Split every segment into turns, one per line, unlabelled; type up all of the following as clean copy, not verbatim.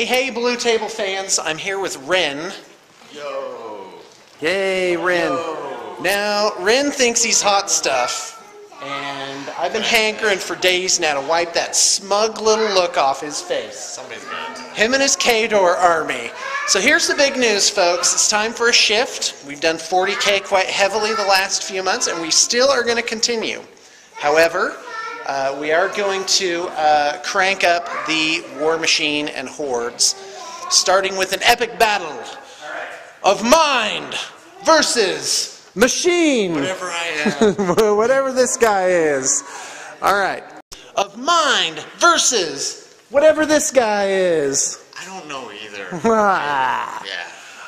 Hey, Blue Table fans, I'm here with Ren.
Yo.
Yay, Ren.
Yo.
Now, Ren thinks he's hot stuff, and I've been hankering for days now to wipe that smug little look off his face.
Somebody's got it.
Him and his Khador army. So here's the big news, folks. It's time for a shift. We've done 40K quite heavily the last few months, and we still are going to continue. However, we are going to crank up the War Machine and Hordes, starting with an epic battle of mind versus machine.
Whatever I am.
Whatever this guy is. All right. Of mind versus whatever this guy is.
I don't know either.
Yeah.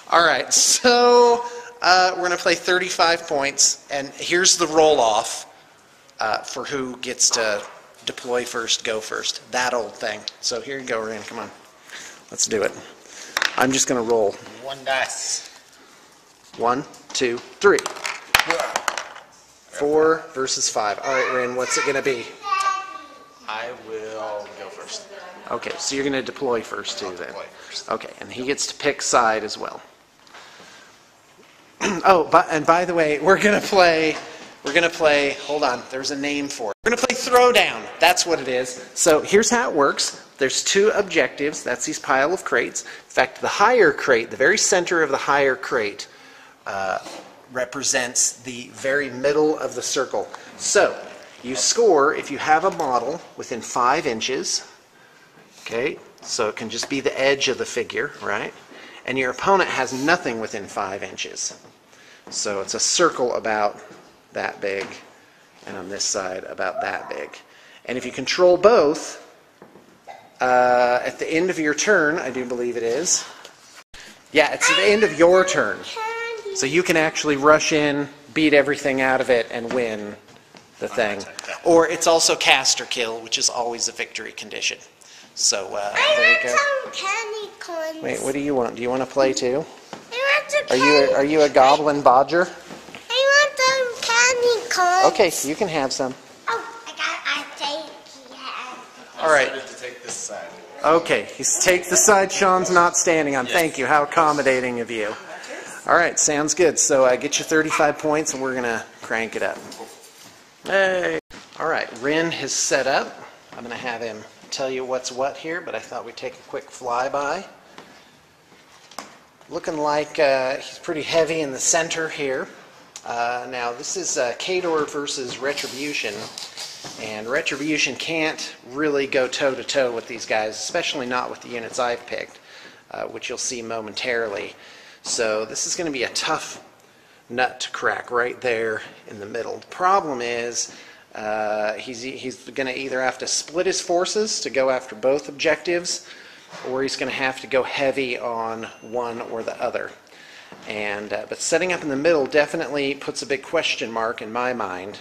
All right. So we're going to play 35 points, and here's the roll-off for who gets to deploy first, go first. That old thing. So here you go, Ryan. Come on. Let's do it. I'm just going to roll.
One dice.
1, 2, 3. 4 versus 5. All right, Ren, what's it going to be?
I will go first.
Okay, so you're going to deploy first too, then.
Deploy first.
Okay, and he gets to pick side as well. Oh, and by the way, we're going to play, hold on, there's a name for it. We're going to play Throwdown. That's what it is. So here's how it works. There's 2 objectives. That's these pile of crates. In fact, the higher crate, the very center of the higher crate, represents the very middle of the circle. So you score if you have a model within 5 inches. Okay, so it can just be the edge of the figure, right? And your opponent has nothing within 5 inches. So it's a circle about that big, and on this side about that big. And if you control both, at the end of your turn, I do believe it is. Yeah, it's at the end of your turn. So you can actually rush in, beat everything out of it, and win the thing. Or it's also cast or kill, which is always a victory condition. So there you go.
Some candy corns.
Wait, what do you want? Do you want to play too?
I want some
Are you a goblin bodger?
I want some candy corns.
Okay, you can have some.
Oh, I take yeah.
All right.
I decided to take this side.
Okay, take the side Sean's not standing on. Thank you. How accommodating of you. All right, sounds good. So get your 35 points, and we're going to crank it up. Hey. All right, Ren has set up. I'm going to have him tell you what's what here, but I thought we'd take a quick flyby. Looking like he's pretty heavy in the center here. Now, this is Khador versus Retribution. And Retribution can't really go toe-to-toe with these guys, especially not with the units I've picked, which you'll see momentarily. So this is going to be a tough nut to crack right there in the middle. The problem is he's going to either have to split his forces to go after both objectives, or he's going to have to go heavy on one or the other. And but setting up in the middle definitely puts a big question mark in my mind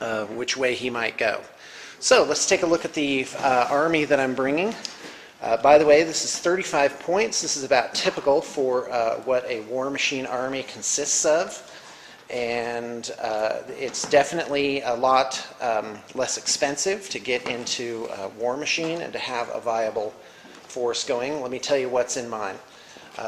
of which way he might go. So let's take a look at the army that I'm bringing. By the way, this is 35 points. This is about typical for what a War Machine army consists of. And it's definitely a lot less expensive to get into War Machine and to have a viable force going. Let me tell you what's in mine.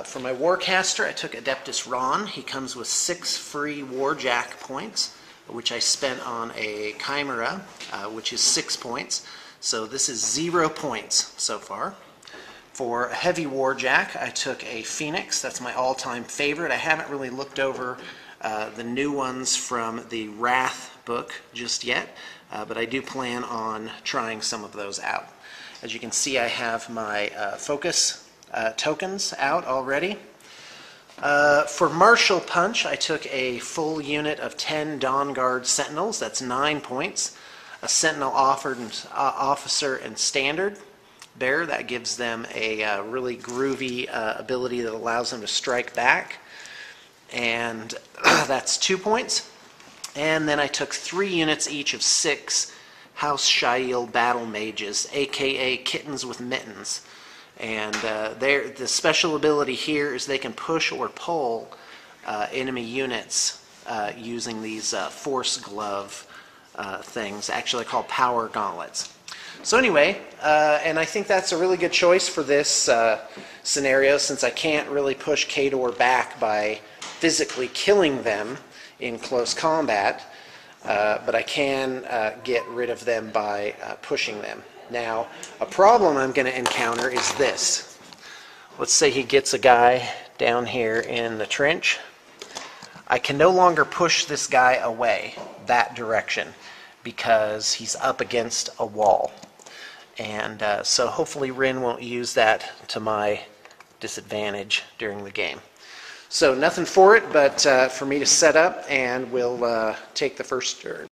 For my Warcaster, I took Adeptus Ron. He comes with 6 free Warjack points, which I spent on a Chimera, which is 6 points. So this is 0 points so far. For a heavy Warjack, I took a Phoenix. That's my all-time favorite. I haven't really looked over the new ones from the Wrath book just yet, but I do plan on trying some of those out. As you can see, I have my focus tokens out already. For Martial Punch, I took a full unit of 10 Dawn Guard Sentinels. That's 9 points. A Sentinel Officer and Standard Bearer. That gives them a really groovy ability that allows them to strike back. And that's 2 points. And then I took 3 units each of 6 House Shail Battle Mages, aka Kittens with Mittens. And the special ability here is they can push or pull enemy units using these Force Glove things, actually called Power Gauntlets. So anyway, and I think that's a really good choice for this scenario, since I can't really push Khador back by physically killing them in close combat, but I can get rid of them by pushing them. Now, a problem I'm going to encounter is this. Let's say he gets a guy down here in the trench. I can no longer push this guy away that direction because he's up against a wall. And so hopefully Rin won't use that to my disadvantage during the game. So nothing for it but for me to set up, and we'll take the first turn.